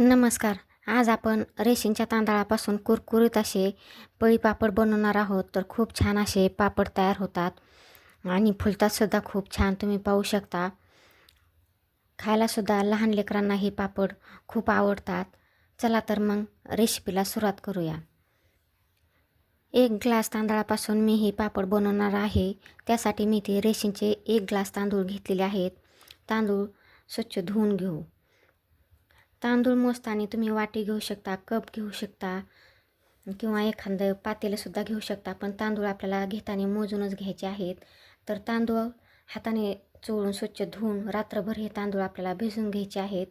नमस्कार. आज आपण रेशनच्या तांदळापासून कुरकुरीत असे पळी पापड बनवणार आहोत. तर खूप छान असे पापड तयार होतात आणि फुलतातसुद्धा खूप छान. तुम्ही पाहू शकता. खायलासुद्धा लहान लेकरांना हे पापड खूप आवडतात. चला तर मग रेसिपीला सुरुवात करूया. 1 ग्लास तांदळापासून मी हे पापड बनवणार आहे. त्यासाठी मी ते रेशनचे 1 ग्लास तांदूळ घेतलेले आहेत. तांदूळ स्वच्छ धुवून घेऊ. तांदूळ मोजताना तुम्ही वाटी घेऊ शकता, कप घेऊ शकता किंवा एखादं पातेलंसुद्धा घेऊ शकता. पण तांदूळ आपल्याला घेताना मोजूनच घ्यायचे आहेत. तर तांदूळ हाताने चोळून स्वच्छ धुवून रात्रभर हे तांदूळ आपल्याला भिजवून घ्यायचे आहेत.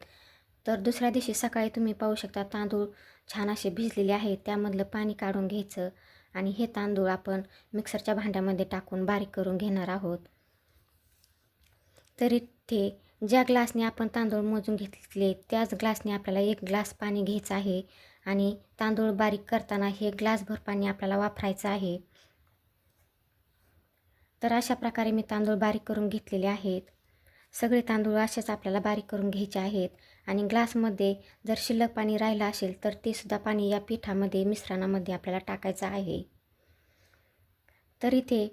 तर दुसऱ्या दिवशी सकाळी तुम्ही पाहू शकता तांदूळ छान असे भिजलेले आहेत. त्यामधलं पाणी काढून घ्यायचं आणि हे तांदूळ आपण मिक्सरच्या भांड्यामध्ये टाकून बारीक करून घेणार आहोत. तरी ते ज्या ग्लासने आपण तांदूळ मोजून घेतले त्याच ग्लासने आपल्याला 1 ग्लास पाणी घ्यायचं आहे आणि तांदूळ बारीक करताना हे ग्लासभर पाणी आपल्याला वापरायचं आहे. तर अशा प्रकारे मी तांदूळ बारीक करून घेतलेले आहेत. सगळे तांदूळ असेच आपल्याला बारीक करून घ्यायचे आहेत आणि ग्लासमध्ये जर शिल्लक पाणी राहिलं असेल तर ते सुद्धा पाणी या पिठामध्ये मिश्रणामध्ये आपल्याला टाकायचं आहे. तर इथे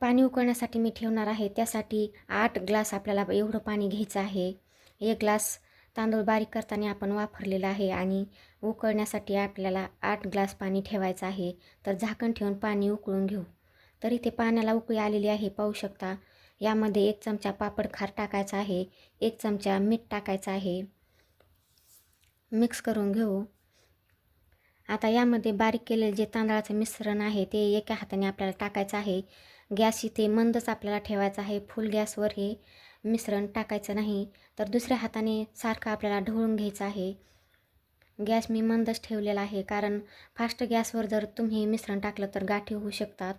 पाणी उकळण्यासाठी मी ठेवणार आहे. त्यासाठी 8 ग्लास आपल्याला एवढं पाणी घ्यायचं आहे. 1 ग्लास तांदूळ बारीक करताना आपण वापरलेला आहे आणि उकळण्यासाठी आपल्याला 8 ग्लास पाणी ठेवायचं आहे. तर झाकण ठेवून पाणी उकळून घेऊ. तर इथे पाण्याला उकळी आलेली आहे, पाहू शकता. यामध्ये 1 चमचा पापड खार टाकायचा आहे, 1 चमचा मीठ टाकायचं आहे. मिक्स करून घेऊ. आता यामध्ये बारीक केलेले जे तांदळाचं मिश्रण आहे ते एका हाताने आपल्याला टाकायचं आहे. गॅस इथे मंदच आपल्याला ठेवायचा आहे. फुल गॅसवर हे मिश्रण टाकायचं नाही. तर दुसऱ्या हाताने सारखं आपल्याला ढवळून घ्यायचं आहे. गॅस मी मंदच ठेवलेला आहे कारण फास्ट गॅसवर जर तुम्ही हे मिश्रण टाकलं तर गाठी होऊ शकतात.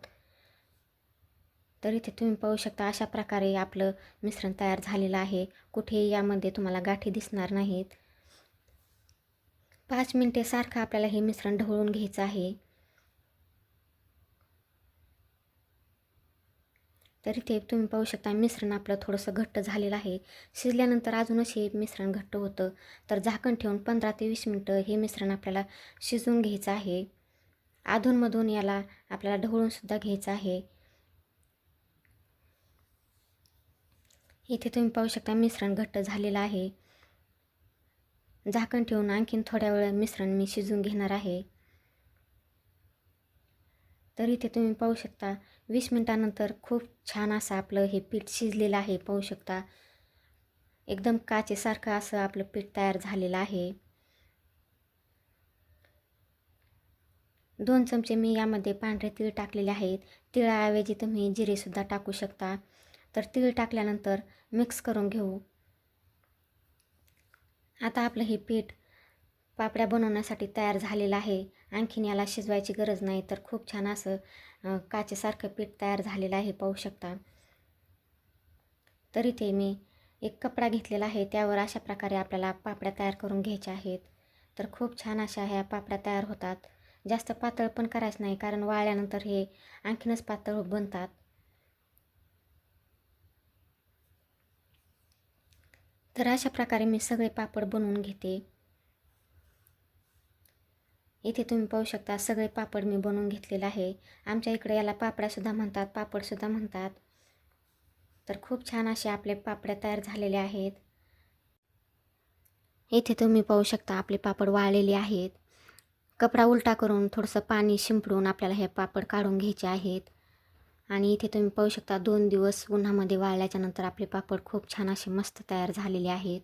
तर इथे तुम्ही पाहू शकता अशा प्रकारे आपलं मिश्रण तयार झालेलं आहे. कुठेही यामध्ये तुम्हाला गाठी दिसणार नाहीत. 5 मिनिटे सारखं आपल्याला हे मिश्रण ढवळून घ्यायचं आहे. तर इथे तुम्ही पाहू शकता मिश्रण आपलं थोडंसं घट्ट झालेलं आहे. शिजल्यानंतर अजूनच हे मिश्रण घट्ट होतं. तर झाकण ठेवून 15 ते 20 मिनटं हे मिश्रण आपल्याला शिजवून घ्यायचं आहे. अधूनमधून याला आपल्याला ढवळूनसुद्धा घ्यायचं आहे. इथे तुम्ही पाहू शकता मिश्रण घट्ट झालेलं आहे. झाकण ठेवून आणखीन थोड्या वेळ मिश्रण मी शिजवून घेणार आहे. तर इथे तुम्ही पाहू शकता 20 मिनिटानंतर खूप छान असं आपलं हे पीठ शिजलेलं आहे, पाहू शकता. एकदम काचेसारखं असं आपलं पीठ तयार झालेलं आहे. 2 चमचे मी यामध्ये पांढरे तीळ टाकलेले आहेत. तिळाऐवजी तुम्ही जिरेसुद्धा टाकू शकता. तर तीळ टाकल्यानंतर मिक्स करून घेऊ. आता आपलं हे पीठ पापड्या बनवण्यासाठी तयार झालेलं आहे. आणखीन याला शिजवायची गरज नाही. तर खूप छान असं काचेसारखं पीठ तयार झालेलं आहे, पाहू शकता. तर इथे मी एक कपडा घेतलेला आहे. त्यावर अशा प्रकारे आपल्याला पापड्या तयार करून घ्यायच्या आहेत. तर खूप छान अशा ह्या पापड्या तयार होतात. जास्त पातळ पण करायचं नाही कारण वाळल्यानंतर हे आणखीनच पातळ बनतात. तर अशा प्रकारे मी सगळे पापड बनवून घेते. इथे तुम्ही पाहू शकता सगळे पापड मी बनवून घेतलेले आहे. आमच्या इकडे याला पापड्यासुद्धा म्हणतात, पापडसुद्धा म्हणतात. तर खूप छान असे आपले पापड्या तयार झालेले आहेत. इथे तुम्ही पाहू शकता आपले पापड वाळलेले आहेत. कपडा उलटा करून थोडंसं पाणी शिंपडून आपल्याला हे पापड काढून घ्यायचे आहेत. आणि इथे तुम्ही पाहू शकता 2 दिवस उन्हामध्ये वाळल्याच्या नंतर आपले पापड खूप छान असे मस्त तयार झालेले आहेत.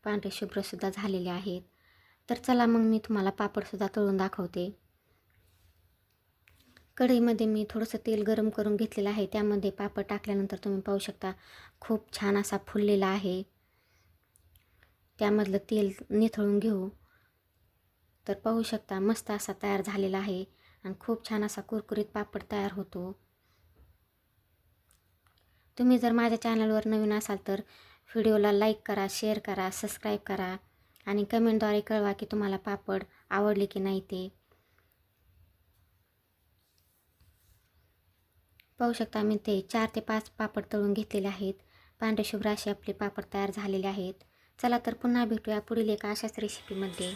पांढरे शुभ्रसुद्धा झालेले आहेत. तर चला मग मी तुम्हाला पापडसुद्धा तळून दाखवते. कढईमध्ये मी थोडंसं तेल गरम करून घेतलेलं आहे. त्यामध्ये पापड टाकल्यानंतर तुम्ही पाहू शकता खूप छान असा फुललेला आहे. त्यामधलं तेल निथळून घेऊ. तर पाहू शकता मस्त असा तयार झालेला आहे आणि खूप छान असा कुरकुरीत पापड तयार होतो. तुम्ही जर माझ्या चॅनलवर नवीन असाल तर व्हिडिओला लाईक करा, शेअर करा, सबस्क्राईब करा आणि कमेंटद्वारे कळवा की तुम्हाला पापड आवडले की नाही ते. पाहू शकता मी ते 4 ते 5 पापड तळून घेतलेले आहेत. पांढरे शुभ्र असे आपले पापड तयार झालेले आहेत. चला तर पुन्हा भेटूया पुढील एका अशाच रेसिपीमध्ये.